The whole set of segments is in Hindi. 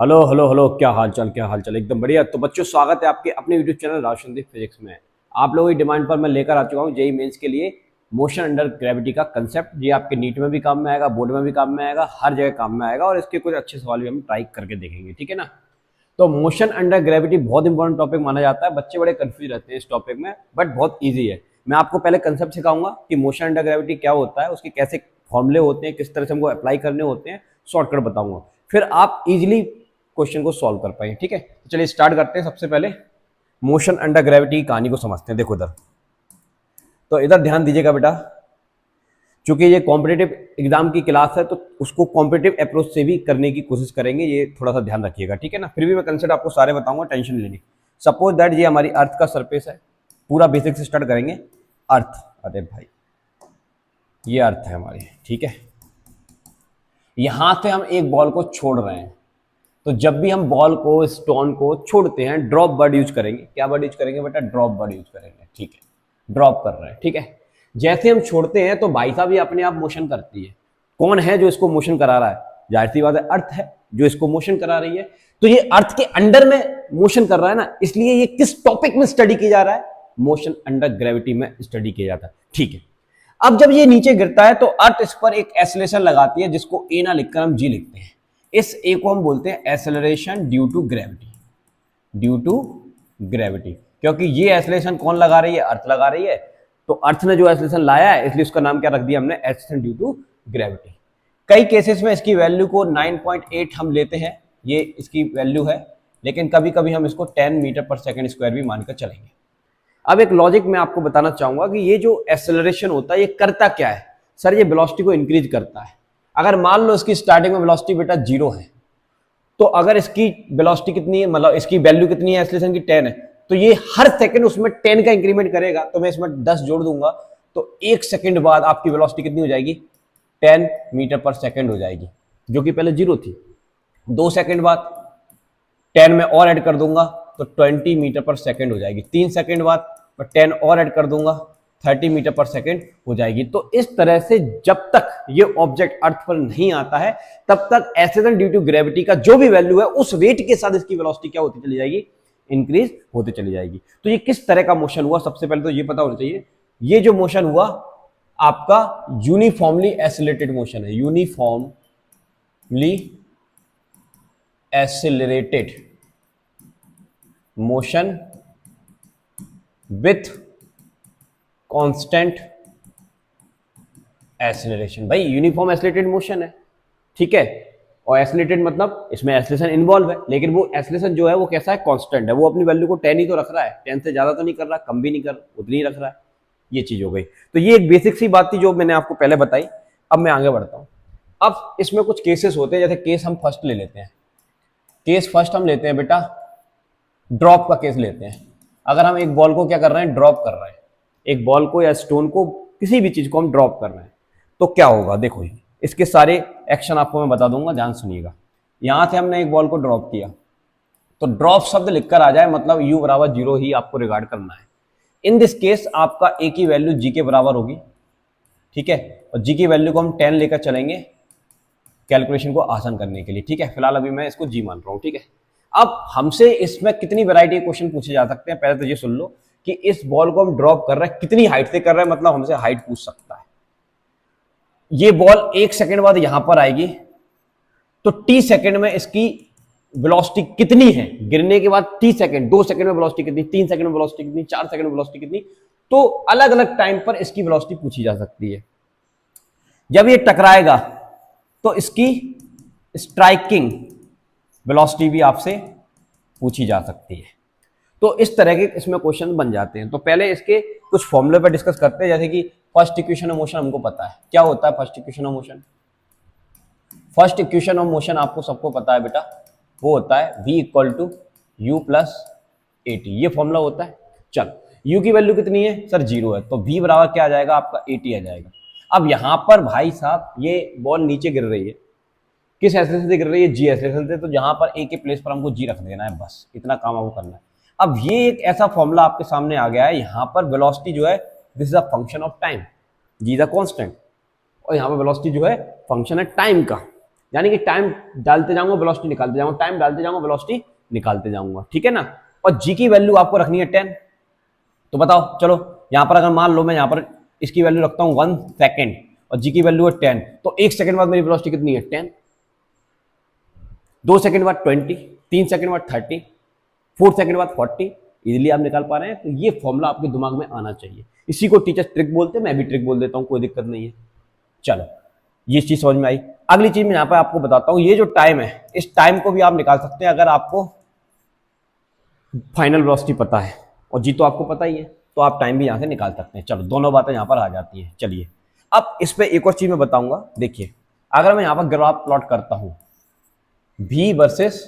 हेलो हेलो हेलो, क्या हाल चाल, क्या हाल चाल। एकदम बढ़िया। तो बच्चों, स्वागत है आपके अपने यूट्यूब चैनल राशनदीप फिजिक्स में। आप लोगों की डिमांड पर मैं लेकर आ चुका हूँ जेई मेंस के लिए मोशन अंडर ग्रेविटी का कंसेप्ट। ये आपके नीट में भी काम में आएगा, बोर्ड में भी काम में आएगा, हर जगह काम में आएगा और इसके कुछ अच्छे सवाल भी हम ट्राई करके देखेंगे, ठीक है ना। तो मोशन अंडर ग्रेविटी बहुत इंपॉर्टेंट टॉपिक माना जाता है। बच्चे बड़े कंफ्यूज रहते हैं इस टॉपिक में, बट बहुत ईजी है। मैं आपको पहले कंसेप्ट सिखाऊंगा कि मोशन अंडर ग्रेविटी क्या होता है, उसके कैसे फॉर्मूले होते हैं, किस तरह से हमको अप्लाई करने होते हैं, शॉर्टकट बताऊंगा। फिर आप इजीली क्वेश्चन को सॉल्व कर पाएंगे, ठीक है। तो चलिए स्टार्ट करते हैं। सबसे पहले मोशन अंडर ग्रेविटी की कहानी को समझते हैं। देखो इधर, तो इधर ध्यान दीजिएगा बेटा। चूंकि ये कॉम्पिटेटिव एग्जाम की क्लास है तो उसको कॉम्पिटेटिव अप्रोच से भी करने की कोशिश करेंगे, ये थोड़ा सा ध्यान रखिएगा, ठीक है ना। फिर भी मैं कंसेप्ट आपको सारे बताऊंगा, टेंशन लेनी। सपोज दैट ये हमारी अर्थ का सरफेस है। पूरा बेसिक से स्टार्ट करेंगे। अर्थ, अरे भाई ये अर्थ है हमारी, ठीक है। यहां से हम एक बॉल को छोड़ रहे हैं। तो जब भी हम बॉल को, स्टोन को छोड़ते हैं, ड्रॉप वर्ड यूज करेंगे। क्या वर्ड यूज करेंगे बेटा? ड्रॉप वर्ड यूज करेंगे, ठीक है। ड्रॉप कर रहे हैं, ठीक है। जैसे हम छोड़ते हैं तो भाई साहब ये अपने आप मोशन करती है। कौन है जो इसको मोशन करा रहा है? जाहिर सी बात है, अर्थ है जो इसको मोशन करा रही है। तो ये अर्थ के अंडर में मोशन कर रहा है ना, इसलिए ये किस टॉपिक में स्टडी किया जा रहा है? मोशन अंडर ग्रेविटी में स्टडी किया जाता है, ठीक है। अब जब ये नीचे गिरता है तो अर्थ इस पर एक एक्सेलरेशन लगाती है, जिसको ए ना लिखकर हम जी लिखते हैं। इस ए को हम बोलते हैं acceleration due to gravity. Due to gravity, क्योंकि ये एक्सेलरेशन कौन लगा रही है? अर्थ लगा रही है। तो अर्थ ने जो एक्सेलरेशन लाया है, इसलिए उसका नाम क्या रख दिया हमने? Acceleration due to gravity. कई केसेस में इसकी वैल्यू को 9.8 हम लेते हैं, ये इसकी वैल्यू है। लेकिन कभी कभी हम इसको 10 मीटर पर सेकेंड स्क्वायर भी मानकर चलेंगे। अब एक लॉजिक मैं आपको बताना चाहूंगा कि ये जो एक्सेलरेशन होता है ये करता क्या है। सर ये वेलोसिटी को इंक्रीज करता है। अगर मान लो इसकी स्टार्टिंग में वेलोसिटी बेटा 0 है, तो अगर इसकी वेलोसिटी कितनी है, मतलब इसकी वैल्यू कितनी है एक्सेलरेशन की? 10 है। तो ये हर सेकंड उसमें 10 का इंक्रीमेंट करेगा। तो मैं इसमें 10 जोड़ दूंगा तो 1 सेकंड बाद आपकी वेलोसिटी कितनी हो जाएगी? 10 मीटर पर सेकंड हो जाएगी, जो कि पहले 0 थी। 2 सेकंड बाद 10 में और ऐड कर दूंगा तो 20 मीटर पर सेकंड हो जाएगी। 3 सेकंड बाद मैं 10 और ऐड कर दूंगा, 30 मीटर पर सेकंड हो जाएगी। तो इस तरह से जब तक ये ऑब्जेक्ट अर्थ पर नहीं आता है तब तक एक्सेलरेशन ड्यू टू ग्रेविटी का जो भी वैल्यू है उस वेट के साथ इसकी वेलोसिटी क्या होती चली जाएगी? इंक्रीज होती चली जाएगी। तो ये किस तरह का मोशन हुआ, सबसे पहले तो ये पता होना चाहिए। ये जो मोशन हुआ आपका यूनिफॉर्मली एक्सेलरेटेड मोशन है। Uniformly accelerated motion with constant acceleration. भाई यूनिफॉर्म एक्सेलरेटेड मोशन है, ठीक है। और एक्सेलरेटेड मतलब इसमें एक्सेलरेशन इन्वॉल्व है, लेकिन वो एक्सेलरेशन जो है वो कैसा है? कांस्टेंट है। वो अपनी वैल्यू को 10 ही तो रख रहा है, 10 से ज्यादा तो नहीं कर रहा, कम भी नहीं कर रहा, उतनी ही रख रहा है। ये चीज हो गई। तो ये एक बेसिक सी बात थी जो मैंने आपको पहले बताई। अब मैं आगे बढ़ता हूं। अब इसमें कुछ केसेस होते हैं, जैसे केस हम फर्स्ट ले लेते हैं। केस फर्स्ट हम लेते हैं बेटा, ड्रॉप का केस लेते हैं। अगर हम एक बॉल को क्या कर रहे हैं? ड्रॉप कर रहे हैं। एक बॉल को या स्टोन को, किसी भी चीज को हम ड्रॉप कर रहे हैं, तो क्या होगा? देखो इसके सारे एक्शन आपको मैं बता दूंगा, ध्यान सुनिएगा। यहां से हमने एक बॉल को ड्रॉप किया, तो ड्रॉप शब्द लिखकर आ जाए, मतलब u बराबर 0 ही आपको रिगार्ड करना है। इन दिस केस आपका a की वैल्यू g के बराबर होगी, ठीक है। और g की वैल्यू को हम 10 लेकर चलेंगे कैलकुलेशन को आसान करने के लिए, ठीक है। फिलहाल अभी मैं इसको g मान रहा हूं, ठीक है। अब हमसे इसमें कितनी वैरायटी के क्वेश्चन पूछे जा सकते हैं? पहले तो ये सुन लो कि इस बॉल को हम ड्रॉप कर रहे हैं, कितनी हाइट से कर रहे हैं, मतलब हमसे हाइट पूछ सकता है। ये बॉल 1 सेकंड बाद यहां पर आएगी, तो t सेकंड में इसकी वेलोसिटी कितनी है? गिरने के बाद t सेकंड, 2 सेकंड में वेलोसिटी कितनी, 3 सेकंड में वेलोसिटी कितनी, 4 सेकंड में वेलोसिटी कितनी। तो अलग अलग टाइम पर इसकी वेलोसिटी पूछी जा सकती है। जब ये टकराएगा तो इसकी स्ट्राइकिंग वेलोसिटी भी आपसे पूछी जा सकती है। तो इस तरह के इसमें क्वेश्चन बन जाते हैं। तो पहले इसके कुछ फॉर्मूले पर डिस्कस करते हैं। जैसे कि फर्स्ट इक्वेशन ऑफ मोशन हमको पता है, क्या होता है first equation of motion? First equation of motion आपको सबको पता है बेटा, वो होता है v equal to u plus a t. ये फॉर्मूला होता है। चल u की वैल्यू कितनी है? सर 0 है, तो v बराबर क्या आ जाएगा आपका? ए टी आ जाएगा। अब यहां पर भाई साहब ये बॉल नीचे गिर रही है, किस एक्सेलरेशन से गिर रही है? जी एक्सेलरेशन से। तो जहां पर ए के प्लेस पर हमको जी रख देना है, बस इतना काम आपको करना है। अब ये एक ऐसा फॉर्मूला आपके सामने आ गया है। यहां पर वेलोसिटी जो है this is a function of time, g is a constant, और यहां पर वेलोसिटी जो है फंक्शन है टाइम का। यानी कि टाइम डालते जाऊंगा वेलोसिटी निकालते जाऊंगा, टाइम डालते जाऊंगा वेलोसिटी निकालते जाऊंगा, ठीक है ना। और जी की वैल्यू आपको रखनी है 10। तो बताओ चलो, यहां पर अगर मान लो मैं यहां पर इसकी वैल्यू रखता हूं 1 सेकेंड और जी की वैल्यू है 10, तो 1 सेकंड बाद मेरी वेलोसिटी कितनी है 10, 2 सेकंड बाद 20, 3 सेकंड बाद 30, 4 सेकंड बाद 40। इजीली आप निकाल पा रहे हैं। तो ये फॉर्मूला आपके दिमाग में आना चाहिए। इसी को टीचर ट्रिक बोलते हैं, मैं भी ट्रिक बोल देता हूं, कोई दिक्कत नहीं है। चलो ये चीज समझ में आई। अगली चीज मैं यहां पर आपको बताता हूं, ये जो टाइम है इस टाइम को भी आप निकाल सकते हैं अगर आपको फाइनल वेलोसिटी पता है और जी तो आपको पता ही है, तो आप टाइम भी यहां से निकाल सकते हैं। चलो दोनों बातें यहां पर आ जाती हैं। चलिए अब इस पे एक और चीज मैं बताऊंगा। देखिए अगर मैं यहां पर ग्राफ प्लॉट करता हूं, v versus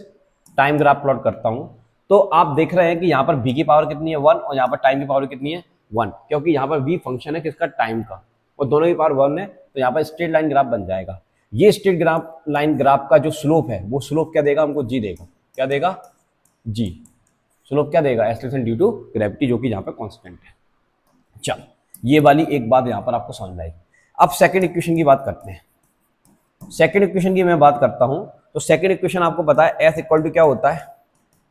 time graph plot करता हूं, तो आप देख रहे हैं कि यहां पर v की पावर कितनी है 1 और यहां पर टाइम की पावर कितनी है 1, क्योंकि यहां पर v फंक्शन है किसका, टाइम का, और दोनों की पावर 1 है, तो यहां पर स्ट्रेट लाइन ग्राफ बन जाएगा। ये स्ट्रेट ग्राफ लाइन ग्राफ का जो स्लोप है वो स्लोप क्या देगा हमको, जी देगा। क्या देगा, जी। स्लोप क्या देगा, एक्सेलरेशन ड्यू टू ग्रेविटी, जो कि यहां पर कांस्टेंट है। चलो ये वाली एक बात यहां पर आपको समझ आई। अब सेकंड इक्वेशन की बात करते हैं। सेकंड इक्वेशन की मैं बात करता हूं, तो सेकंड इक्वेशन आपको पता है एस इक्वल टू क्या होता है,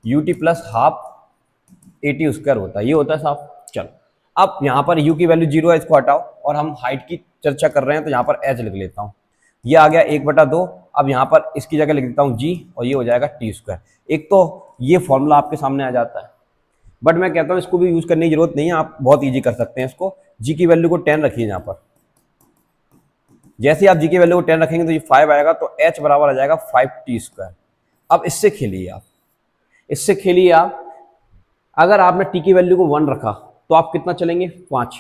ut plus half AT square होता है, ये होता है साफ। चलो अब यहां पर u की वैल्यू 0 है, इसको हटाओ और हम हाइट की चर्चा कर रहे हैं, तो यहां पर h लिख लेता हूं। ये आ गया 1/2। अब यहां पर इसकी जगह लिख देता हूं g और ये हो जाएगा t स्क्वायर। एक तो ये फॉर्मूला आपके सामने आ जाता है, बट मैं कहता हूं इसको भी यूज करने की जरूरत नहीं है, आप बहुत ईजी कर सकते हैं इसको। जी की वैल्यू को 10 रखिए यहां पर। जैसे ही आप जी की वैल्यू को 10 रखेंगे तो ये 5 आएगा, तो h बराबर आ जाएगा 5t स्क्वायर। अब इससे खेलिए आप, इससे खेलिए आप। अगर आपने टी की वैल्यू को 1 रखा तो आप कितना चलेंगे 5,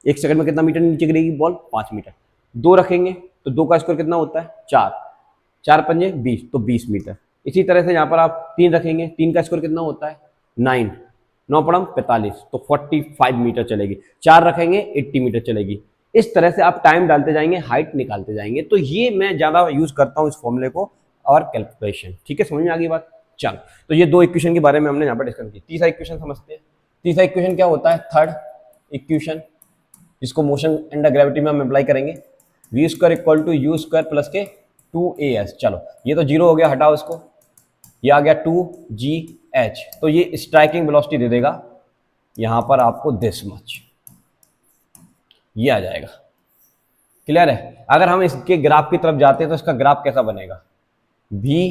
1 सेकंड में कितना मीटर नीचे गिरेगी बॉल, 5 मीटर। 2 रखेंगे तो 2 का स्क्वायर कितना होता है 4, 4 पंजे 20, तो 20 मीटर। इसी तरह से यहाँ पर आप 3 रखेंगे, 3 का स्क्वायर कितना होता है 9, 9 पड़म 45, तो 45 मीटर चलेगी। 4 रखेंगे 80 मीटर चलेगी। इस तरह से आप टाइम डालते जाएंगे, हाइट निकालते जाएंगे। तो ये मैं ज्यादा यूज करता हूँ इस फॉर्मूले को और कैलकुलेशन। ठीक है, समझ में आ गई बात। चलो तो ये दो इक्वेशन के बारे में हमने यहाँ पर डिस्कस की। तीसरा इक्वेशन समझते हैं। तीसरा इक्वेशन क्या होता है, थर्ड इक्वेशन, जिसको मोशन अंडर ग्रेविटी में हम अप्लाई करेंगे। V square equal to u square plus के 2as। चलो ये तो 0 हो गया, हटाओ इसको, ये आ गया 2gh। तो ये स्ट्राइकिंग वेलोसिटी दे देगा यहां पर आपको दिस मच, ये आ जाएगा। क्लियर है। अगर हम इसके ग्राफ की तरफ जाते हैं तो इसका ग्राफ कैसा बनेगा, v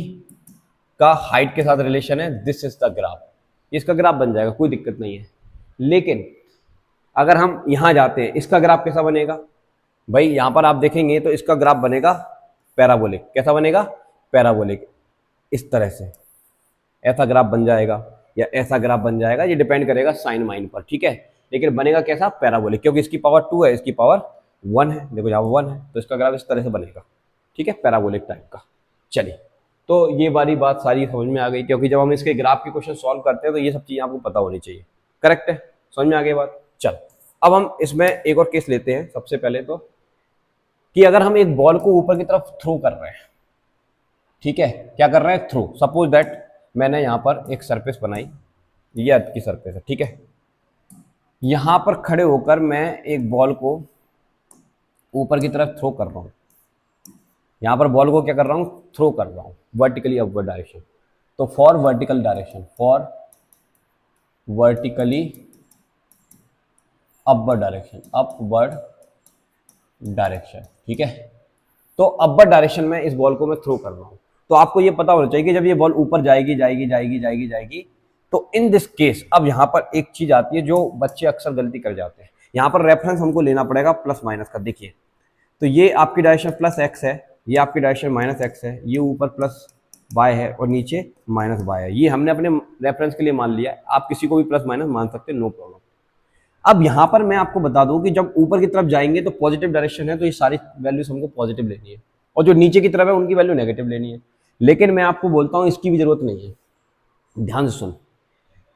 का हाइट के साथ रिलेशन है, दिस इज द ग्राफ, इसका ग्राफ बन जाएगा, कोई दिक्कत नहीं है। लेकिन अगर हम यहां जाते हैं, इसका ग्राफ कैसा बनेगा भाई, यहां पर आप देखेंगे तो इसका ग्राफ बनेगा पैराबोलिक। कैसा बनेगा, पैराबोलिक। इस तरह से ऐसा ग्राफ बन जाएगा या ऐसा ग्राफ बन जाएगा, ये डिपेंड करेगा साइन माइन पर। ठीक है, लेकिन बनेगा कैसा, पैराबोलिक, क्योंकि इसकी पावर 2 है, इसकी पावर 1 है। देखो यहाँ 1 है, तो इसका ग्राफ इस तरह से बनेगा। ठीक है, पैराबोलिक टाइप का। चलिए, तो ये वाली बात सारी समझ में आ गई, क्योंकि जब हम इसके ग्राफ की क्वेश्चन सॉल्व करते हैं तो ये सब चीजें आपको पता होनी चाहिए। करेक्ट है, समझ में आ गई बात। चल अब हम इसमें एक और केस लेते हैं। सबसे पहले तो कि अगर हम एक बॉल को ऊपर की तरफ थ्रो कर रहे हैं, ठीक है, क्या कर रहे हैं, थ्रो। सपोज दैट मैंने यहां पर एक सरफेस बनाई, ये अर्थ की सरफेस है, ठीक है। यहां पर खड़े होकर मैं एक बॉल को ऊपर की तरफ थ्रो कर रहा हूं। यहां पर बॉल को क्या कर रहा हूं, थ्रो कर रहा हूं वर्टिकली अपवर्ड डायरेक्शन। तो for vertical direction, for vertically upward direction, upward direction, ठीक है। तो अपवर्ड डायरेक्शन में इस बॉल को मैं थ्रो कर रहा हूं। तो आपको ये पता होना चाहिए कि जब ये बॉल ऊपर जाएगी जाएगी जाएगी जाएगी जाएगी, तो इन दिस केस अब यहां पर एक चीज आती है जो बच्चे अक्सर गलती कर जाते हैं। यहां पर रेफरेंस हमको लेना पड़ेगा प्लस माइनस का। देखिए, तो ये आपकी डायरेक्शन प्लस एक्स है, ये आपकी डायरेक्शन माइनस एक्स है, ये ऊपर प्लस वाई है और नीचे माइनस वाई है। ये हमने अपने रेफरेंस के लिए मान लिया है, आप किसी को भी प्लस माइनस मान सकते हैं, नो प्रॉब्लम। अब यहां पर मैं आपको बता दूं कि जब ऊपर की तरफ जाएंगे तो पॉजिटिव डायरेक्शन है, तो ये सारी वैल्यूज हमको पॉजिटिव लेनी है, और जो नीचे की तरफ है उनकी वैल्यू नेगेटिव लेनी है। लेकिन मैं आपको बोलता हूं इसकी भी जरूरत नहीं है, ध्यान से सुन।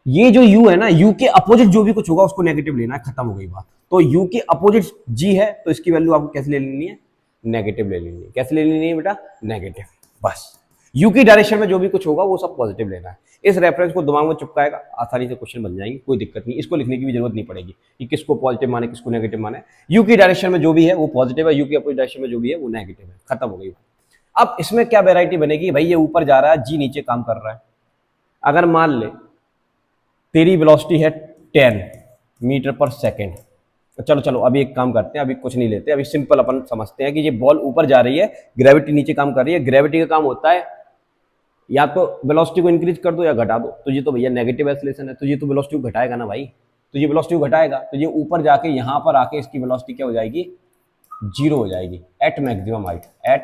ये जो u है ना, u के अपोजिट जो भी कुछ होगा उसको नेगेटिव लेना है, खत्म हो गई बात। तो u के अपोजिट g है, तो इसकी वैल्यू आपको कैसे ले लेनी है, नेगेटिव ले लेनी है। कैसे ले लेनी है बेटा, नेगेटिव। बस u की डायरेक्शन में जो भी कुछ होगा वो सब पॉजिटिव लेना है। इस रेफरेंस को दिमाग में चिपकाएगा, आसानी से क्वेश्चन बन जाएंगे, कोई दिक्कत नहीं। इसको लिखने की भी जरूरत नहीं पड़ेगी कि किसको पॉजिटिव माने किसको नेगेटिव माने। u की डायरेक्शन में जो भी है वो पॉजिटिव है, u की अपोजिट डायरेक्शन में जो भी है वो नेगेटिव है, खत्म हो गई बात। अब इसमें क्या वेराइटी बनेगी भाई, ये ऊपर जा रहा है, जी नीचे काम कर रहा है। अगर मान ले तेरी वेलोसिटी है 10 मीटर पर सेकेंड, तो चलो चलो अभी एक काम करते हैं, अभी कुछ नहीं लेते, अभी सिंपल अपन समझते हैं कि ये बॉल ऊपर जा रही है, ग्रेविटी नीचे काम कर रही है। ग्रेविटी का काम होता है या तो वेलोसिटी को इंक्रीज कर दो या घटा दो। तो ये तो भैया नेगेटिव एक्सेलरेशन है, तो ये तो वेलोसिटी को घटाएगा ना भाई, तो ये वेलोसिटी को घटाएगा, तो ये ऊपर जाके यहाँ पर आके इसकी वेलोसिटी क्या हो जाएगी, जीरो हो जाएगी at maximum height, at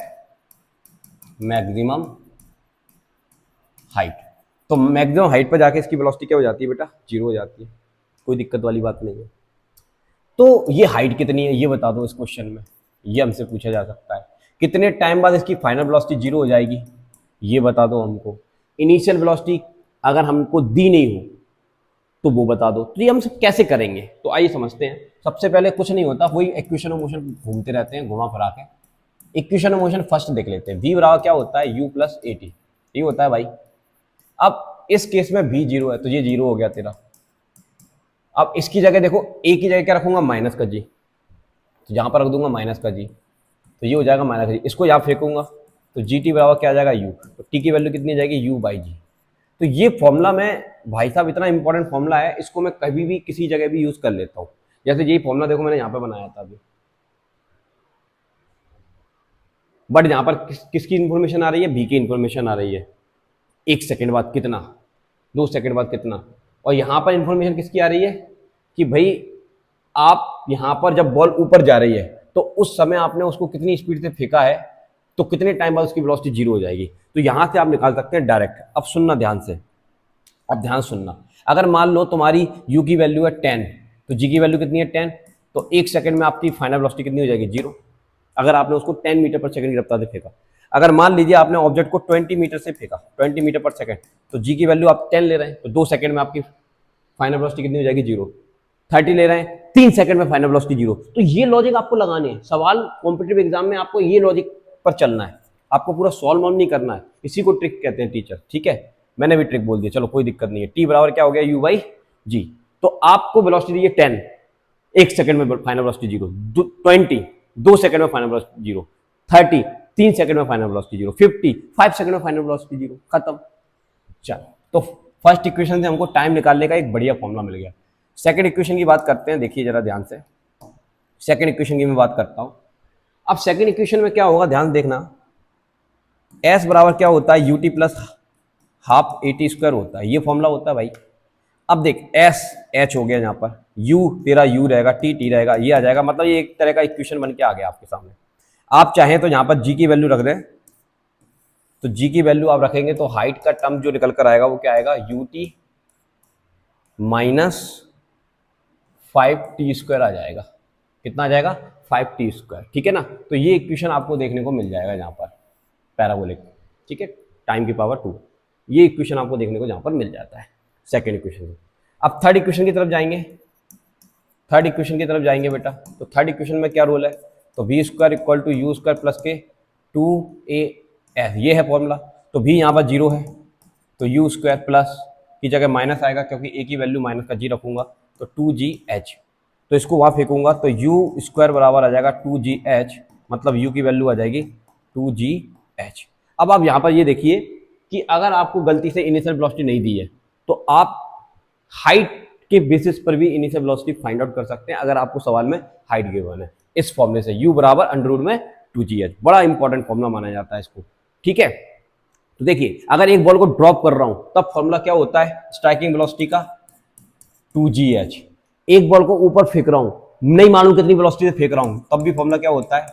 maximum height. तो मैक्सिमम हाइट पर जाके इसकी वेलोसिटी क्या हो जाती है बेटा, जीरो हो जाती है, कोई दिक्कत वाली बात नहीं है। तो ये हाइट कितनी है ये बता दो इस क्वेश्चन में, ये हमसे पूछा जा सकता है। कितने टाइम बाद इसकी फाइनल वेलोसिटी जीरो हो जाएगी ये बता दो हमको। इनिशियल वेलोसिटी अगर हमको दी नहीं हो तो वो बता दो। तो ये हम सब कैसे करेंगे, तो आइए समझते हैं। सबसे पहले कुछ नहीं होता, वही इक्वेशन ऑफ मोशन घूमते रहते हैं घुमा फिरा के। इक्वेशन ऑफ मोशन फर्स्ट देख लेते हैं। v बराबर क्या होता है, u प्लस ए टी, ये होता है भाई। अब इस केस में v जीरो है तो ये जीरो हो गया तेरा। अब इसकी जगह देखो, a की जगह क्या रखूंगा, माइनस का g, तो यहां पर रख दूंगा माइनस का g, तो ये हो जाएगा माइनस का g। इसको यहाँ फेंकूंगा तो जी टी बराबर क्या आ जाएगा, u, तो t की वैल्यू कितनी जाएगी, u बाई जी। तो ये फॉर्मूला में भाई साहब इतना इंपॉर्टेंट फॉर्मूला है, इसको मैं कभी भी किसी जगह भी यूज कर लेता हूँ। जैसे यही फॉर्मूला देखो मैंने यहाँ पे बनाया था अभी, बट यहाँ पर किसकी इंफॉर्मेशन आ रही है, v की इंफॉर्मेशन आ रही है। 1 सेकंड बाद कितना, 2 सेकंड बाद कितना, और यहाँ पर इंफॉर्मेशन किसकी आ रही है कि भाई आप यहाँ पर जब बॉल ऊपर जा रही है तो उस समय आपने उसको कितनी स्पीड से फेंका है, तो कितने टाइम बाद उसकी वेलोसिटी जीरो हो जाएगी। तो यहाँ से आप निकाल सकते हैं डायरेक्ट। अब सुनना ध्यान से, अब ध्यान सुनना। अगर मान लो तुम्हारी u की वैल्यू है 10, तो g की वैल्यू कितनी है 10, तो 1 सेकंड में आपकी फाइनल वेलोसिटी कितनी हो जाएगी, जीरो। अगर आपने उसको 10 मीटर पर सेकंड की रफ्तार से फेंका। अगर मान लीजिए आपने ऑब्जेक्ट को 20 मीटर से फेंका, 20 मीटर पर सेकंड, तो g की वैल्यू आप 10 ले रहे हैं, तो 2 सेकंड में आपकी फाइनल वेलोसिटी कितनी हो जाएगी, जीरो। 30 ले रहे हैं, 3 सेकंड में फाइनल वेलोसिटी जीरो। तो ये लॉजिक आपको लगाने हैं। सवाल कॉम्पिटिटिव एग्जाम में आपको ये लॉजिक पर चलना है, आपको पूरा सॉल्व नहीं करना है। इसी को ट्रिक कहते हैं टीचर, ठीक है। मैंने भी ट्रिक बोल दिया, चलो कोई दिक्कत नहीं है। टी बराबर क्या हो गया, u बाई जी। तो आपको वेलोसिटी दी है 10, 1 सेकंड में फाइनल वेलोसिटी जीरो, 20 2 सेकंड में फाइनल वेलोसिटी जीरो, 30 3 सेकंड में फाइनल वेलोसिटी जीरो, 50 5 सेकंड में फाइनल वेलोसिटी जीरो, खत्म। चलो, तो फर्स्ट इक्वेशन से हमको टाइम निकालने का एक बढ़िया फॉर्मूला मिल गया। सेकंड इक्वेशन की बात करते हैं, देखिए जरा ध्यान से। सेकंड इक्वेशन की मैं बात करता हूं। अब सेकंड इक्वेशन में क्या होगा, ध्यान देखना। s बराबर क्या होता है, ut plus half A T square होता है, ये फॉर्मूला होता है भाई। अब देख s h हो गया, यहाँ पर u तेरा u रहेगा, t t रहेगा, ये आ जाएगा। मतलब ये एक तरह का इक्वेशन बन के आ गया आपके सामने। आप चाहें तो यहाँ पर g की वैल्यू रख दें, तो g की वैल्यू आप रखेंगे तो हाइट का टर्म जो निकल कर आएगा वो क्या आएगा, ut माइनस 5t स्क्वायर आ जाएगा। कितना आ जाएगा, 5t स्क्वायर, ठीक है ना। तो ये इक्वेशन आपको देखने को मिल जाएगा यहाँ पर, पैराबोलिक, ठीक है, टाइम की पावर 2। ये इक्वेशन आपको देखने को यहाँ पर मिल जाता है सेकंड इक्वेशन में। अब थर्ड इक्वेशन की तरफ जाएंगे, थर्ड इक्वेशन की तरफ जाएंगे बेटा। तो थर्ड इक्वेशन में क्या रूल है, तो v square equal to u square plus के 2a, ये है फॉर्मूला। तो v यहाँ पर जीरो है, तो यू स्क्वायर प्लस की जगह माइनस आएगा, क्योंकि a की वैल्यू माइनस का g रखूंगा, तो 2gh। तो इसको वहाँ फेंकूंगा तो यू स्क्वायर बराबर आ जाएगा 2gh, मतलब u की वैल्यू आ जाएगी 2gh। अब आप यहाँ पर ये देखिए कि अगर आपको गलती से इनिशियल वेलोसिटी नहीं दी है तो आप हाइट के बेसिस पर भी इनिशियल वेलोसिटी फाइंड आउट कर सकते हैं, अगर आपको सवाल में हाइट गिवन है। इस फॉर्मूले से u बराबर अंडर रूट में 2gh, बड़ा इंपॉर्टेंट फॉर्मूला माना जाता है इसको, ठीक है। तो देखिए, अगर एक बॉल को ड्रॉप कर रहा हूं तब फॉर्मूला क्या होता है, स्ट्राइकिंग वेलोसिटी का 2gh। एक बॉल को ऊपर फेंक रहा हूं, नहीं मालूम कितनी वेलोसिटी से फेंक रहा हूं, तब भी फॉर्मूला क्या होता है,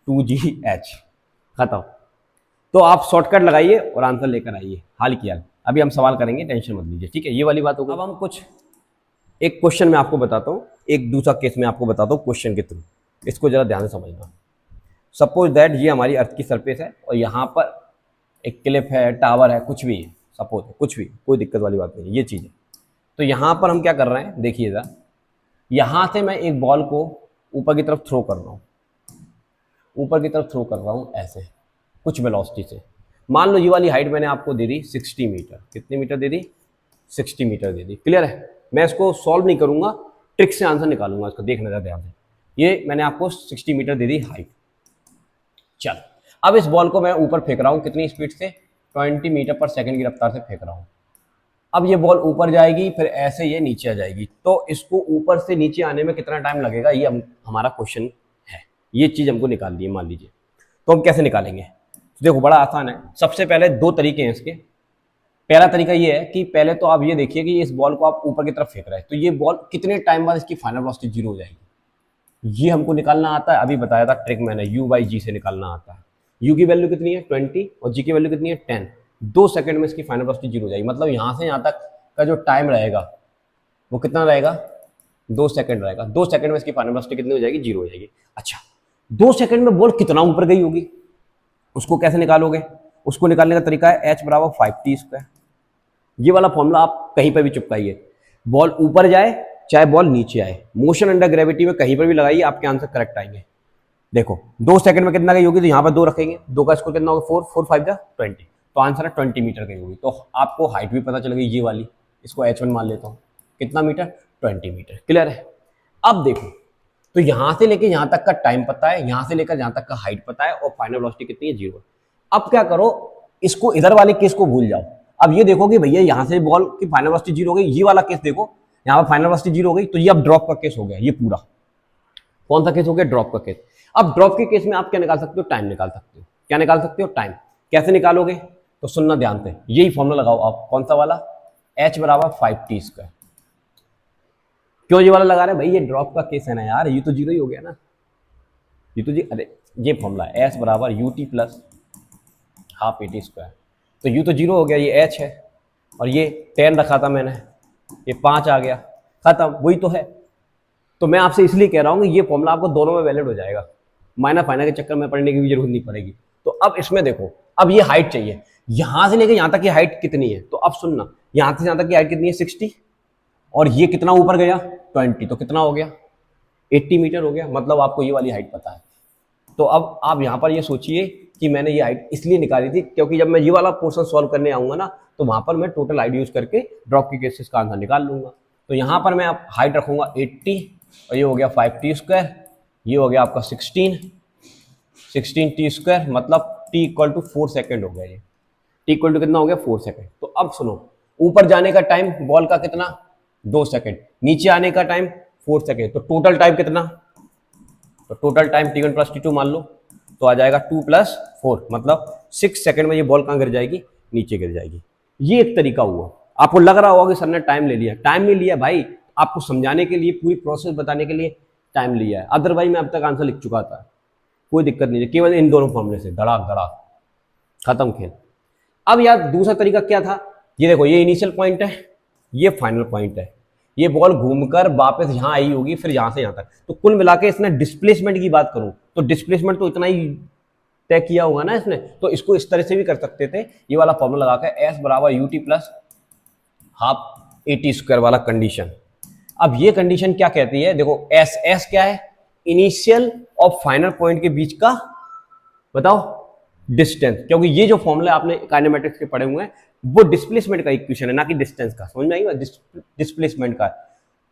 2gh, खत्म। तो आप शॉर्टकट लगाइए और आंसर लेकर आइए, हाल किया। अभी हम सवाल करेंगे, टेंशन मत लीजिए, ठीक है, ये वाली बात होगी। अब हम कुछ एक क्वेश्चन में आपको बताता हूँ, एक दूसरा केस में आपको बताता हूँ क्वेश्चन के थ्रू, इसको जरा ध्यान से समझना। सपोज दैट ये हमारी अर्थ की सरफेस है और यहाँ पर एक क्लिफ है, टावर है, कुछ भी है, सपोज कुछ भी, कोई दिक्कत वाली बात नहीं, ये चीज़ है। तो यहाँ पर हम क्या कर रहे हैं, देखिएगा, यहाँ से मैं एक बॉल को ऊपर की तरफ थ्रो कर रहा हूँ, ऊपर की तरफ थ्रो कर रहा हूँ ऐसे कुछ वेलोसिटी से। मान लो ये वाली हाइट मैंने आपको दे दी 60 मीटर, कितनी मीटर दे दी, 60 मीटर दे दी, क्लियर है। मैं इसको सॉल्व नहीं करूंगा, ट्रिक से आंसर निकालूंगा, इसको देखना ध्यान से। ये मैंने आपको 60 मीटर दे दी हाइट। चल, अब इस बॉल को मैं ऊपर फेंक रहा हूँ कितनी स्पीड से, 20 मीटर पर सेकंड की रफ्तार से फेंक रहा हूँ। अब ये बॉल ऊपर जाएगी, फिर ऐसे ये नीचे आ जाएगी, तो इसको ऊपर से नीचे आने में कितना टाइम लगेगा, ये हमारा क्वेश्चन है। ये चीज़ हमको निकालनी है मान लीजिए। तो हम कैसे निकालेंगे, तो देखो बड़ा आसान है। सबसे पहले दो तरीके हैं इसके। पहला तरीका ये है कि पहले तो आप ये देखिए कि इस बॉल को आप ऊपर की तरफ फेंक रहे हैं, तो ये बॉल कितने टाइम बाद इसकी फाइनल वेलोसिटी जीरो हो जाएगी, ये हमको निकालना आता है। अभी बताया था ट्रिक मैंने, u/g से निकालना आता है। u की वैल्यू कितनी है 20 और g की वैल्यू कितनी है 10। 2 सेकंड में इसकी फाइनल वेलोसिटी जीरो हो जाएगी। मतलब यहाँ से यहाँ तक का जो टाइम रहेगा वो कितना रहेगा, 2 सेकंड रहेगा। 2 सेकंड में इसकी फाइनल वेलोसिटी कितनी हो जाएगी, जीरो हो जाएगी। अच्छा, 2 सेकंड में बॉल कितना ऊपर गई होगी, उसको कैसे निकालोगे, उसको निकालने का तरीका है h बराबर 5t²। ये वाला फॉर्मूला आप कहीं पर भी चिपकाइए, बॉल ऊपर जाए चाहे बॉल नीचे आए, मोशन अंडर ग्रेविटी में कहीं पर भी लगाइए, आपके आंसर करेक्ट आएंगे। देखो 2 सेकंड में कितना गई होगी, तो यहाँ पर 2 रखेंगे, 2 का स्कोर कितना होगा 4, 4 5 जा 20, तो आंसर है 20 मीटर गई होगी। तो आपको हाइट भी पता चल गई ये वाली, इसको h1 मान लेता हूँ, कितना मीटर 20 मीटर। क्लियर है। अब देखो, तो यहाँ से लेके यहाँ तक का टाइम पता है, यहाँ से लेकर यहाँ तक का हाइट पता है, और फाइनल वेलोसिटी कितनी है, जीरो। अब क्या करो, इसको इधर वाले केस को भूल जाओ। अब ये देखो कि भैया यहाँ से बॉल की फाइनल वेलोसिटी जीरो हो गई, ये वाला केस देखो, यहाँ पर फाइनल वेलोसिटी जीरो हो गई, तो ये अब ड्रॉप का केस हो गया। ये पूरा कौन सा केस हो गया, ड्रॉप का केस। अब ड्रॉप के केस में आप क्या निकाल सकते हो, टाइम निकाल सकते हो। क्या निकाल सकते हो, टाइम। कैसे निकालोगे, तो सुनना ध्यान से, यही फॉर्मूला लगाओ आप। कौन सा वाला, h बराबर 5t²। क्यों ये वाला लगा रहे हैं भाई, ये ड्रॉप का केस है ना यार, ये तो जीरो ही हो गया ना, ये तो जी, अरे ये फॉर्मूला है h बराबर ut प्लस हाफ at²। तो u तो जीरो हो गया, ये h है, और ये 10 रखा था मैंने, ये 5 आ गया, खत्म, वही तो है। तो मैं आपसे इसलिए कह रहा हूँ कि ये फॉर्मूला आपको दोनों में वैलिड हो जाएगा, माइनस फाइनल के चक्कर में पढ़ने की भी जरूरत नहीं पड़ेगी। तो अब इसमें देखो, अब ये हाइट चाहिए, यहां से लेके यहां तक की हाइट कितनी है, तो अब सुनना, यहां से यहां तक की हाइट कितनी है 60, और ये कितना ऊपर गया 20, तो कितना हो गया 80 मीटर हो गया। मतलब आपको ये वाली हाइट पता है। तो अब आप यहाँ पर ये सोचिए कि मैंने ये हाइट इसलिए निकाली थी क्योंकि जब मैं ये वाला पोर्शन सॉल्व करने आऊंगा ना, तो वहां पर मैं टोटल हाइट यूज करके ड्रॉप की केसेस का आंसर निकाल लूंगा। तो यहाँ पर मैं आप हाइट रखूंगा 80, और ये हो गया 5t², ये हो गया आपका 16t², मतलब t = 4 सेकेंड हो गया। ये t = कितना हो गया 4 सेकेंड। तो अब सुनो, ऊपर जाने का टाइम बॉल का कितना 2 सेकेंड, नीचे आने का टाइम 4 सेकेंड, तो टोटल टाइम कितना, तो टोटल टाइम t1 + t2 मान लो, तो आ जाएगा 2 + 4, मतलब 6 सेकेंड में ये बॉल कहाँ गिर जाएगी, नीचे गिर जाएगी। ये एक तरीका हुआ। आपको लग रहा होगा कि सर ने टाइम ले लिया, टाइम नहीं लिया भाई, आपको समझाने के लिए, पूरी प्रोसेस बताने के लिए टाइम लिया है। अदरवाइज मैं अब तक आंसर लिख चुका था, कोई दिक्कत नहीं है, केवल इन दोनों फॉर्मूले से धड़ाक धड़ाक खत्म खेल। अब यार दूसरा तरीका क्या था, ये देखो, ये इनिशियल पॉइंट है, ये फाइनल पॉइंट है, ये बॉल घूमकर वापस यहाँ आई होगी, फिर यहाँ से यहाँ तक, तो कुल मिला के इसने डिस्प्लेसमेंट की बात करूं तो डिस्प्लेसमेंट तो इतना ही तय किया होगा ना इसने। तो इसको इस तरह से भी कर सकते थे, ये वाला फॉर्मूला लगा के s बराबर ut प्लस हाफ at² वाला कंडीशन। अब ये कंडीशन क्या कहती है, देखो s क्या है, इनिशियल और फाइनल पॉइंट के बीच का बताओ डिस्टेंस, क्योंकि ये जो फॉर्मूला आपने काइनेमेटिक्स के पढ़े हुए हैं वो डिस्प्लेसमेंट का इक्वेशन है, ना कि डिस्टेंस का। समझ में आई बात, डिस्प्लेसमेंट का।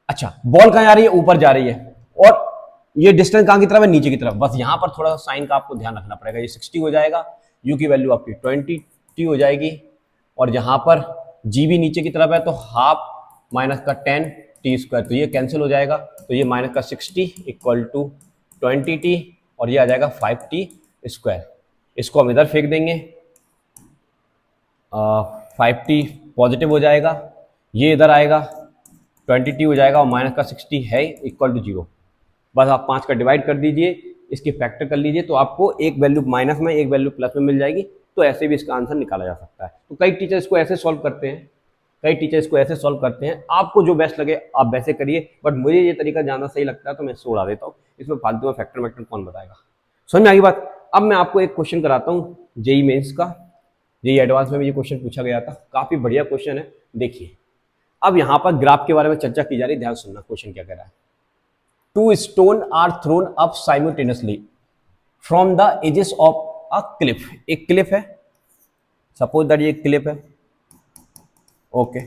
अच्छा, बॉल कहाँ जा रही है, ऊपर जा रही है, और ये डिस्टेंस कहाँ की तरफ है, नीचे की तरफ। बस यहाँ पर थोड़ा सा साइन का आपको ध्यान रखना पड़ेगा। ये 60 हो जाएगा, u की वैल्यू आपकी 20t हो जाएगी, और यहाँ पर g भी नीचे की तरफ है, तो हाफ माइनस का 10t², तो ये कैंसिल हो जाएगा, तो ये माइनस का 60 = 20t, और ये आ जाएगा 5t²। इसको हम इधर फेंक देंगे, 5t पॉजिटिव हो जाएगा, ये इधर आएगा 20t हो जाएगा, और माइनस का 60 है = 0। बस आप 5 का डिवाइड कर दीजिए, इसकी फैक्टर कर लीजिए, तो आपको एक वैल्यू माइनस में एक वैल्यू प्लस में मिल जाएगी। तो ऐसे भी इसका आंसर निकाला जा सकता है। तो कई टीचर इसको ऐसे सॉल्व करते हैं, कई टीचर इसको ऐसे सॉल्व करते हैं, आपको जो बेस्ट लगे आप वैसे करिए, बट मुझे ये तरीका ज़्यादा सही लगता है तो मैं इसको उड़ा देता हूँ। इसमें फालतू में फैक्टर वैक्टर कौन बताएगा। समझ में आ गई बात। अब मैं आपको एक क्वेश्चन कराता हूँ जेईई मेंस का, जेईई एडवांस में भी ये क्वेश्चन पूछा गया था, काफ़ी बढ़िया क्वेश्चन है। देखिए, अब यहाँ पर ग्राफ के बारे में चर्चा की जा रही, ध्यान सुनना क्वेश्चन क्या कह रहा है। 2 stones are thrown up simultaneously from the edges of a cliff। एक क्लिफ है, सपोज दैट ये क्लिफ है, ओके।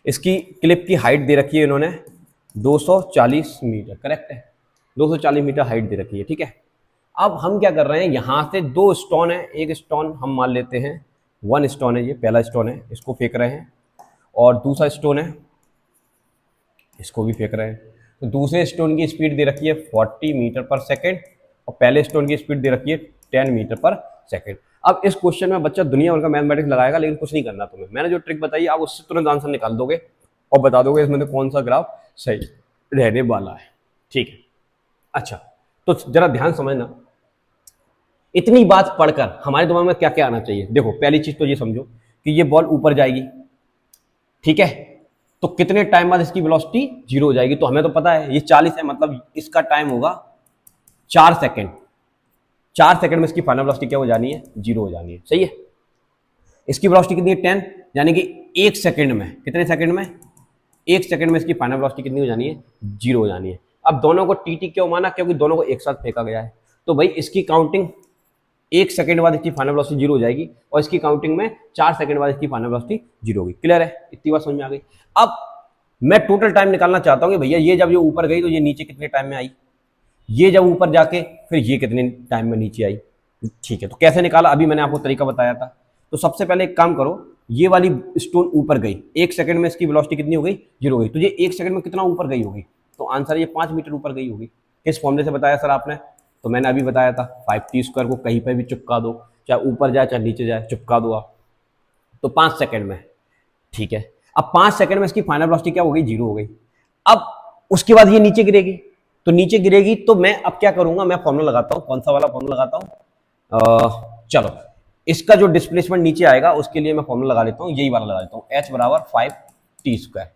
इसकी क्लिफ की हाइट दे रखी है इन्होंने 240 मीटर, करेक्ट है, 240 मीटर हाइट दे रखी है, ठीक है। अब हम क्या कर रहे हैं, यहाँ से 2 स्टोन है, एक स्टोन हम मान लेते हैं 1 स्टोन है, ये पहला स्टोन है, इसको फेंक रहे हैं, और दूसरा स्टोन है, इसको भी फेंक रहे हैं। तो दूसरे स्टोन की स्पीड दे रखी है 40 मीटर पर सेकेंड, और पहले स्टोन की स्पीड दे रखी है 10 मीटर पर सेकेंड। अब इस क्वेश्चन में बच्चा दुनिया भर का मैथमेटिक्स लगाएगा, लेकिन कुछ नहीं करना तुम्हें। मैंने जो ट्रिक बताई आप उससे तुरंत आंसर निकाल दोगे और बता दोगे इसमें कौन सा ग्राफ सही रहने वाला है। ठीक है, अच्छा तो जरा ध्यान समझना, इतनी बात पढ़कर हमारे दिमाग में क्या क्या आना चाहिए। देखो पहली चीज तो ये समझो कि ये बॉल ऊपर जाएगी, ठीक है, तो कितने टाइम बाद इसकी वेलोसिटी 0 हो जाएगी। तो हमें तो पता है ये 40 है, मतलब इसका टाइम होगा 4 सेकंड। 4 सेकंड में इसकी फाइनल वेलोसिटी क्या हो जानी है, 0 हो जानी है। सही है, इसकी वेलोसिटी कितनी है 10, यानी कि 1 सेकंड में, कितने सेकंड में, 1 सेकंड में इसकी फाइनल वेलोसिटी कितनी हो जानी है, 0 हो जानी है। अब दोनों को टी क्यों माना, क्योंकि दोनों को एक साथ फेंका गया है। तो भाई इसकी काउंटिंग 1 सेकंड बाद इसकी फाइनल वेलोसिटी 0 हो जाएगी, और इसकी काउंटिंग में 4 सेकंड बाद इसकी फाइनल वेलोसिटी 0 होगी। क्लियर है, इतनी बात समझ में आ गई। अब मैं टोटल टाइम निकालना चाहता हूँ कि भैया ये जब ये ऊपर गई तो ये नीचे कितने टाइम में आई, ये जब ऊपर जाके फिर ये कितने टाइम में नीचे आई। ठीक है, तो कैसे निकाला, अभी मैंने आपको तरीका बताया था। तो सबसे पहले एक काम करो, ये वाली स्टोन ऊपर गई, 1 सेकंड में इसकी वेलोसिटी कितनी हो गई, 0 हो गई। तो ये 1 सेकंड में कितना ऊपर गई होगी, तो आंसर ये 5 मीटर ऊपर गई होगी। किस फॉर्मूले से बताया सर आपने, तो मैंने अभी बताया था 5t² को कहीं पर भी चिपका दो, चाहे ऊपर जाए चाहे नीचे जाए, चिपका दो आप, तो 5 सेकंड में। ठीक है, अब 5 सेकंड में इसकी फाइनल वेलोसिटी क्या हो गई, 0 हो गई। अब उसके बाद ये नीचे गिरेगी, तो नीचे गिरेगी तो मैं अब क्या करूंगा, मैं फॉर्मूला लगाता हूं, कौन सा वाला फॉर्मूला लगाता हूं, चलो इसका जो डिस्प्लेसमेंट नीचे आएगा उसके लिए मैं फॉर्मूला लगा लेता हूं, यही वाला लगा लेता हूं, h बराबर 5t²।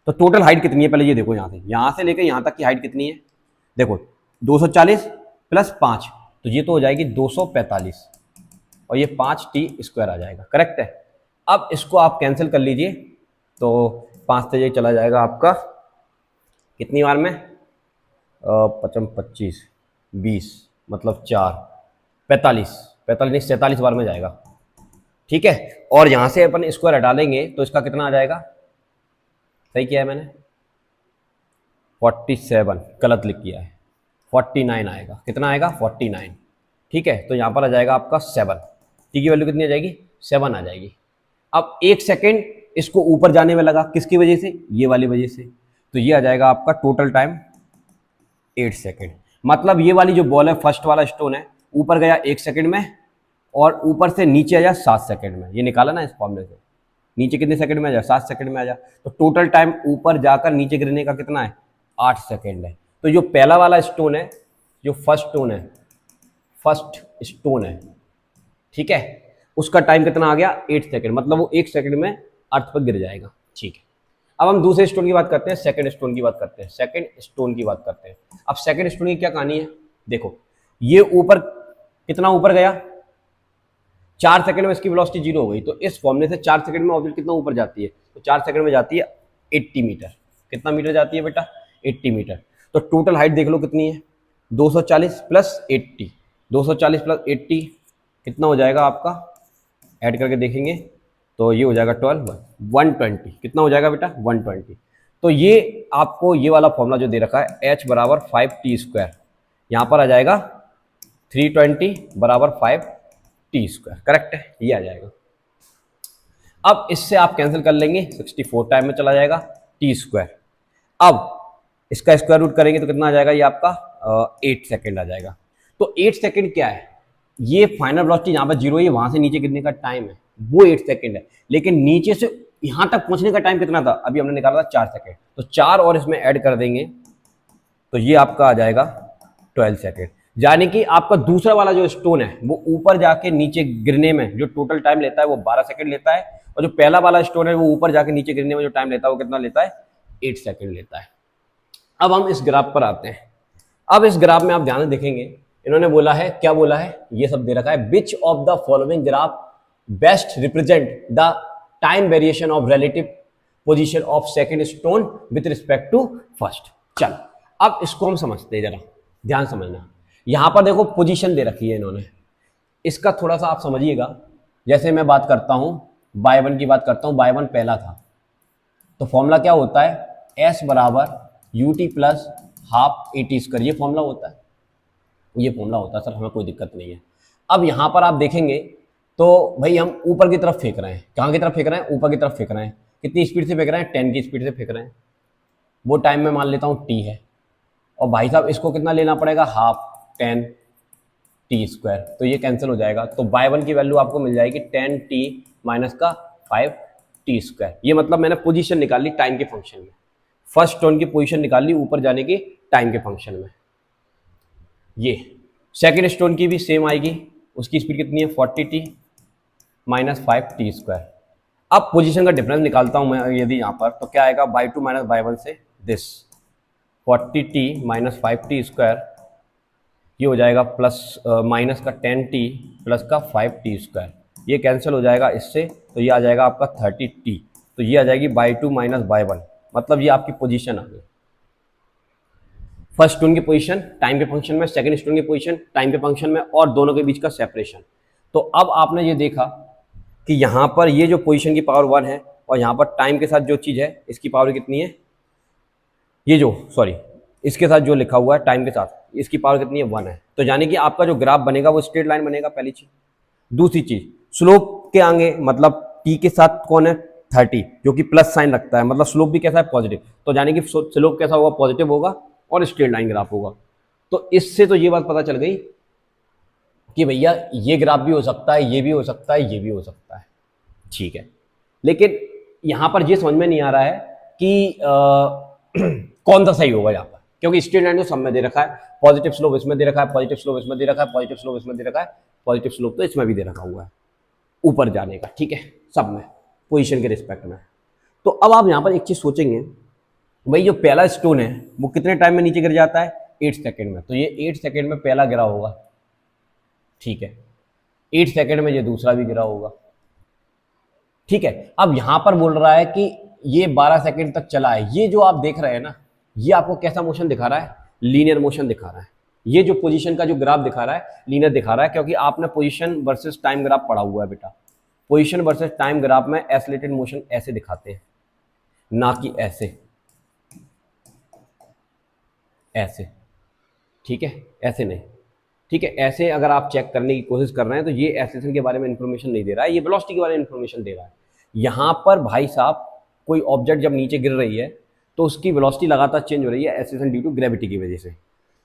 तो टोटल हाइट कितनी है, पहले ये देखो, यहां से लेकर यहां तक की हाइट कितनी है, देखो 240 प्लस 5, तो ये तो हो जाएगी 245, और ये 5t² आ जाएगा। करेक्ट है। अब इसको आप कैंसिल कर लीजिए, तो 5 से ये चला जाएगा आपका कितनी बार में, 55 25 20 मतलब 4 45 नहीं 47 बार में जाएगा। ठीक है, और यहां से अपन स्क्वायर हटा लेंगे तो इसका कितना आ जाएगा, सही किया है मैंने, 47 गलत लिख किया है, 49 आएगा। कितना आएगा, 49। ठीक है, तो यहां पर आ जाएगा आपका 7, टी की वैल्यू कितनी आ जाएगी, 7 आ जाएगी। अब 1 सेकेंड इसको ऊपर जाने में लगा, किसकी वजह से, ये वाली वजह से, तो ये आ जाएगा आपका टोटल टाइम 8 सेकेंड। मतलब ये वाली जो बॉल है, फर्स्ट वाला स्टोन है, ऊपर गया 1 सेकेंड में, और ऊपर से नीचे आ जाए 7 सेकेंड में। ये निकाला ना इस फॉर्मूले से, नीचे कितने सेकंड में आ जाए, 7 सेकंड में आ जाए, तो टोटल टाइम ऊपर जाकर नीचे गिरने का कितना है, 8 सेकंड है। तो जो पहला वाला स्टोन है, जो फर्स्ट स्टोन है, ठीक है, उसका टाइम कितना आ गया, 8 सेकंड, मतलब वो 1 सेकंड में अर्थ पर गिर जाएगा। ठीक है, अब हम दूसरे स्टोन की बात करते हैं, सेकंड स्टोन की बात करते हैं, अब सेकंड स्टोन की क्या कहानी है, देखो ये ऊपर कितना ऊपर गया, 4 सेकंड में इसकी वेलोसिटी 0 हो गई। तो इस फॉर्मूले से 4 सेकंड में ऑब्जेक्ट कितना ऊपर जाती है, तो 4 सेकंड में जाती है 80 मीटर। कितना मीटर जाती है बेटा, 80 मीटर। तो टोटल हाइट देख लो कितनी है, 240 प्लस 80, 240 प्लस 80 कितना हो जाएगा आपका, ऐड करके देखेंगे तो ये हो जाएगा 120। कितना हो जाएगा बेटा, 120। तो ये आपको ये वाला फॉर्मूला जो दे रखा है, h बराबर 5t², यहाँ पर आ जाएगा 320 बराबर 5t²। करेक्ट है, ये आ जाएगा। अब इससे आप कैंसिल कर लेंगे, 64 टाइम में चला जाएगा t²। अब इसका स्क्वायर रूट करेंगे तो कितना आ जाएगा, ये आपका 8 सेकेंड आ जाएगा। तो 8 सेकेंड क्या है, ये फाइनल वेलोसिटी यहाँ पर 0 है, वहां से नीचे गिरने का टाइम है वो 8 सेकेंड है, लेकिन नीचे से यहां तक पहुंचने का टाइम कितना था, अभी हमने निकाला था 4 सेकेंड, तो 4 और इसमें ऐड कर देंगे तो ये आपका आ जाएगा 12 सेकेंड। यानी कि आपका दूसरा वाला जो स्टोन है वो ऊपर जाके नीचे गिरने में जो टोटल टाइम लेता है वो 12 सेकेंड लेता है, और जो पहला वाला स्टोन है वो ऊपर जाके नीचे गिरने में जो टाइम लेता है वो कितना लेता है, 8 सेकेंड लेता है। अब हम इस ग्राफ पर आते हैं। अब इस ग्राफ में आप ध्यान से देखेंगे, इन्होंने बोला है, क्या बोला है, ये सब दे रखा है, which of the following graph best represent the time variation of relative position of second stone with respect to first. चल अब इसको हम समझते हैं, जरा ध्यान समझना। यहां पर देखो पोजीशन दे रखी है इन्होंने, इसका थोड़ा सा आप समझिएगा। जैसे मैं बात करता हूं y1 की बात करता हूं, y1 पहला था, तो फॉर्मूला क्या होता है, s बराबर ut प्लस हाफ at², ये फॉर्मूला होता है। ये फॉर्मूला होता है सर, हमें कोई दिक्कत नहीं है। अब यहाँ पर आप देखेंगे तो भाई हम ऊपर की तरफ फेंक रहे हैं। कहाँ की तरफ फेंक रहे हैं? ऊपर की तरफ फेंक रहे हैं। कितनी स्पीड से फेंक रहे हैं? 10 की स्पीड से फेंक रहे हैं। वो टाइम में मान लेता हूँ टी है, और भाई साहब इसको कितना लेना पड़ेगा? हाफ 10 टी स्क्वायर, तो ये कैंसिल हो जाएगा। तो बाय वन की वैल्यू आपको मिल जाएगी 10 टी माइनस का 5 टी स्क्वायर। ये मतलब मैंने पोजीशन निकाल ली टाइम के फंक्शन में, फर्स्ट टर्न की पोजीशन निकाल ली ऊपर जाने की टाइम के फंक्शन में। ये सेकेंड स्टोन की भी सेम आएगी, उसकी स्पीड कितनी है? 40 टी माइनस 5 टी स्क्वायर। अब पोजीशन का डिफरेंस निकालता हूं मैं यदि यहाँ पर, तो क्या आएगा? By two minus by one से this 40 t minus 5 t square, ये हो जाएगा प्लस माइनस का 10 टी प्लस का 5 टी स्क्वायर। ये कैंसिल हो जाएगा इससे, तो ये आ जाएगा आपका 30 टी। तो ये आ जाएगी by two minus by one, मतलब ये आपकी पोजीशन आ गई। फर्स्ट स्टोन की पोजीशन टाइम के फंक्शन में, सेकंड स्टोन की पोजीशन टाइम के फंक्शन में, और दोनों के बीच का सेपरेशन। तो अब आपने ये देखा कि यहाँ पर ये जो पोजीशन की पावर 1 है, और यहाँ पर टाइम के साथ जो चीज़ है इसकी पावर कितनी है? ये जो सॉरी इसके साथ जो लिखा हुआ है टाइम के साथ, इसकी पावर कितनी है? 1 है। तो यानी कि आपका जो ग्राफ बनेगा वो स्ट्रेट लाइन बनेगा, पहली चीज। दूसरी चीज, स्लोप के आगे मतलब टी के साथ कौन है? 30, जो कि प्लस साइन रखता है, मतलब स्लोप भी कैसा है? पॉजिटिव। तो यानी कि स्लोप कैसा होगा? पॉजिटिव होगा, और स्ट्रेट लाइन ग्राफ होगा। तो इससे तो ये बात पता चल गई कि भैया ये ग्राफ भी हो सकता है, ये भी हो सकता है, ये भी हो सकता है, ठीक है। लेकिन यहां पर ये समझ में नहीं आ रहा है कि कौन सा सही होगा यहाँ पर, क्योंकि स्ट्रेट लाइन तो सब में दे रखा है, पॉजिटिव स्लोप इसमें दे रखा है, पॉजिटिव स्लोप इसमें दे रखा है, पॉजिटिव स्लोप इसमें दे रखा है, पॉजिटिव स्लोप तो इसमें भी दे रखा हुआ है ऊपर जाने का, ठीक है, सब में पोजीशन के रिस्पेक्ट में। तो अब आप यहाँ पर एक चीज सोचेंगे, भाई जो पहला स्टोन है वो कितने टाइम में नीचे गिर जाता है? 8 सेकेंड में। तो ये 8 सेकेंड में पहला गिरा होगा, ठीक है। 8 सेकेंड में ये दूसरा भी गिरा होगा, ठीक है। अब यहां पर बोल रहा है कि ये 12 सेकेंड तक चला है। ये जो आप देख रहे हैं ना, ये आपको कैसा मोशन दिखा रहा है? लीनियर मोशन दिखा रहा है। ये जो पोजीशन का जो ग्राफ दिखा रहा है लीनियर दिखा रहा है, क्योंकि आपने पोजीशन वर्सेस टाइम ग्राफ पढ़ा हुआ है बेटा। पोजीशन वर्सेस टाइम ग्राफ में एसिलेटेड मोशन ऐसे दिखाते हैं, ना कि ऐसे, ऐसे, ठीक है, ऐसे नहीं, ठीक है। ऐसे अगर आप चेक करने की कोशिश कर रहे हैं तो ये एक्सेलेरेशन के बारे में इंफॉर्मेशन नहीं दे रहा है, ये वेलोसिटी के बारे में इंफॉर्मेशन दे रहा है। यहाँ पर भाई साहब कोई ऑब्जेक्ट जब नीचे गिर रही है तो उसकी वेलोसिटी लगातार चेंज हो रही है, एक्सेलेरेशन ड्यू टू ग्रेविटी की वजह से।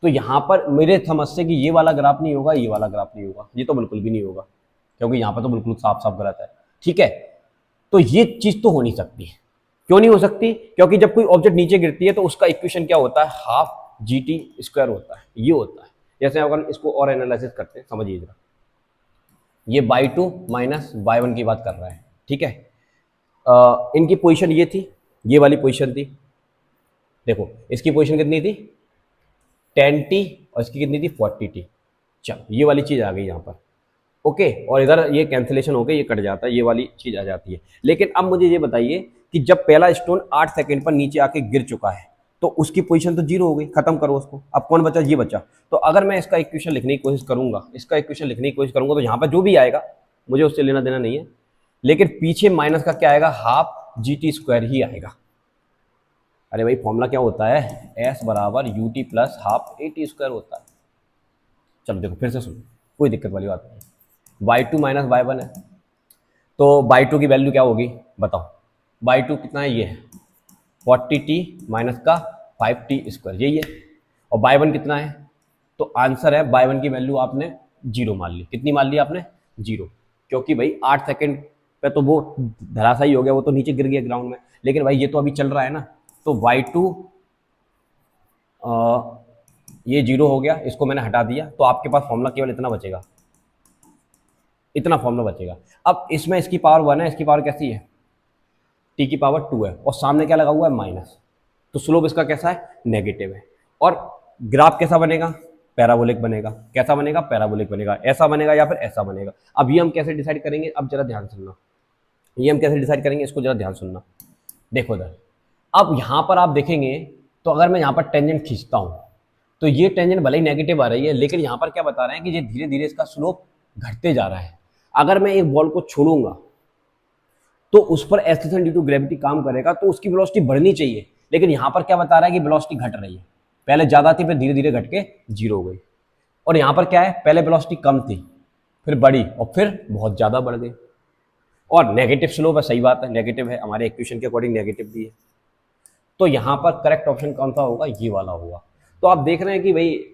तो यहाँ पर मेरे समझ से कि ये वाला ग्राफ नहीं होगा, ये वाला ग्राफ नहीं होगा, ये तो बिल्कुल भी नहीं होगा, क्योंकि यहाँ पर तो बिल्कुल साफ साफ गलत है, ठीक है। तो ये चीज़ तो हो नहीं सकती। क्यों नहीं हो सकती? क्योंकि जब कोई ऑब्जेक्ट नीचे गिरती है तो उसका इक्वेशन क्या होता है? हाफ जी टी स्क्वायर होता है, ये होता है। जैसे अगर इसको और एनालिसिस करते हैं, समझिए जरा, ये by two minus by one की बात कर रहा है, ठीक है। इनकी पोजीशन ये थी, ये वाली पोजीशन थी, देखो इसकी पोजीशन कितनी थी? 10 टी, और इसकी कितनी थी? 40 टी। चलो ये वाली चीज़ आ गई यहाँ पर, ओके। और इधर ये कैंसिलेशन होकर ये कट जाता है, ये वाली चीज़ आ जाती है। लेकिन अब मुझे ये बताइए कि जब पहला स्टोन 8 सेकेंड पर नीचे आके गिर चुका है तो उसकी पोजीशन तो 0 हो गई, खत्म करो उसको। अब कौन बचा? ये बचा। तो अगर मैं इसका इक्वेशन लिखने की कोशिश करूंगा, इसका इक्वेशन लिखने की कोशिश करूंगा, तो यहाँ पर जो भी आएगा मुझे उससे लेना देना नहीं है, लेकिन पीछे माइनस का क्या आएगा? हाफ जी टी स्क्वायर ही आएगा। अरे भाई फॉर्मूला क्या होता है? एस बराबर U T plus half A T square होता है। चलो देखो फिर से सुनो, कोई दिक्कत वाली बात नहीं। By two minus by one है, तो बाई टू की वैल्यू क्या होगी बताओ? बाई टू कितना है? ये है 40 टी माइनस का 5 टी स्क्वायर, यही है। और बाई वन कितना है? तो आंसर है बाई वन की वैल्यू आपने 0 मान ली। कितनी मान ली आपने? 0, क्योंकि भाई 8 सेकेंड पे तो वो धराशायी हो गया, वो तो नीचे गिर गया ग्राउंड में। लेकिन भाई ये तो अभी चल रहा है ना, तो बाई टू ये 0 हो गया, इसको मैंने हटा दिया, तो आपके पास फॉर्मूला केवल इतना बचेगा, इतना फॉर्मूला बचेगा। अब इसमें इसकी पावर 1 है, इसकी पावर कैसी है? टी की पावर 2 है, और सामने क्या लगा हुआ है? माइनस। तो स्लोप इसका कैसा है? नेगेटिव है। और ग्राफ कैसा बनेगा? पैराबोलिक बनेगा। कैसा बनेगा? पैराबोलिक बनेगा। ऐसा बनेगा या फिर ऐसा बनेगा। अब ये हम कैसे डिसाइड करेंगे? अब जरा ध्यान सुनना, ये हम कैसे डिसाइड करेंगे इसको जरा ध्यान सुनना। देखो इधर, अब यहाँ पर आप देखेंगे तो अगर मैं यहाँ पर टेंजेंट खींचता हूँ तो ये टेंजेंट भले ही नेगेटिव आ रही है, लेकिन यहाँ पर क्या बता रहे हैं कि ये धीरे धीरे इसका स्लोप घटते जा रहा है। अगर मैं एक बॉल को छोड़ूंगा तो उस पर एक्सेलरेशन ड्यू टू ग्रेविटी काम करेगा, तो उसकी वेलोसिटी बढ़नी चाहिए, लेकिन यहाँ पर क्या बता रहा है कि वेलोसिटी घट रही है। पहले ज़्यादा थी, फिर धीरे धीरे घट के 0 हो गई। और यहाँ पर क्या है, पहले वेलोसिटी कम थी, फिर बढ़ी और फिर बहुत ज़्यादा बढ़ गई। और नेगेटिव स्लोप है, सही बात है, नेगेटिव है, हमारे इक्वेशन के अकॉर्डिंग नेगेटिव भी है। तो यहाँ पर करेक्ट ऑप्शन कौन सा होगा, ये वाला होगा। तो आप देख रहे हैं कि भाई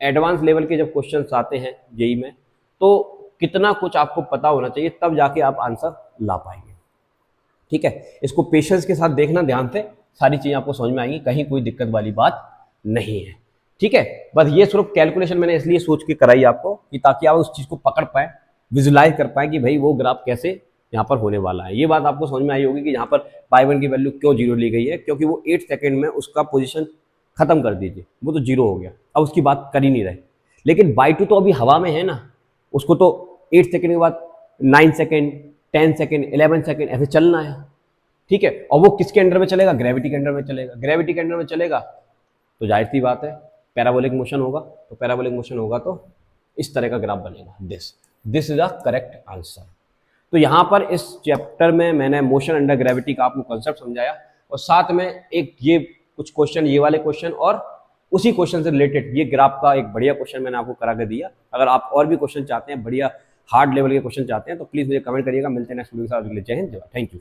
एडवांस लेवल के जब क्वेश्चंस आते हैं जेई में, तो कितना कुछ आपको पता होना चाहिए, तब जाके आप आंसर ला पाएंगे। ठीक है, इसको पेशेंस के साथ देखना ध्यान से, सारी चीज़ें आपको समझ में आएंगी, कहीं कोई दिक्कत वाली बात नहीं है। ठीक है, बस ये सिर्फ कैलकुलेशन मैंने इसलिए सोच के कराई आपको कि ताकि आप उस चीज़ को पकड़ पाए, विजुलाइज कर पाए कि भाई वो ग्राफ कैसे यहाँ पर होने वाला है। ये बात आपको समझ में आई होगी कि यहाँ पर पाई1 की वैल्यू क्यों जीरो ली गई है, क्योंकि वो 8 सेकेंड में उसका पोजीशन खत्म कर दीजिए, वो तो जीरो हो गया, अब उसकी बात कर ही नहीं रहे। लेकिन बाई2 तो अभी हवा में है ना, उसको तो 8 सेकेंड के बाद 9 सेकेंड, 10 सेकेंड, 11 सेकेंड ऐसे चलना है। ठीक है, और वो किसके अंडर में चलेगा, ग्रेविटी के अंडर में चलेगा। ग्रेविटी के अंडर में चलेगा तो जाहिर सी बात है पैराबोलिक मोशन होगा, तो पैराबोलिक मोशन होगा तो इस तरह का ग्राफ बनेगा। This is the correct answer. तो यहाँ पर इस चैप्टर में मैंने मोशन अंडर ग्रेविटी का आपको कंसेप्ट समझाया, और साथ में एक ये कुछ क्वेश्चन, ये वाले क्वेश्चन और उसी क्वेश्चन से रिलेटेड ये ग्राफ का एक बढ़िया क्वेश्चन मैंने आपको करा के दिया। अगर आप और भी क्वेश्चन चाहते हैं, बढ़िया हार्ड लेवल के क्वेश्चन चाहते हैं, तो प्लीज़ मुझे कमेंट करिएगा। मिलते हैं नेक्स्ट वीडियो के साथ। जय हिंद, जय भारत, थैंक यू।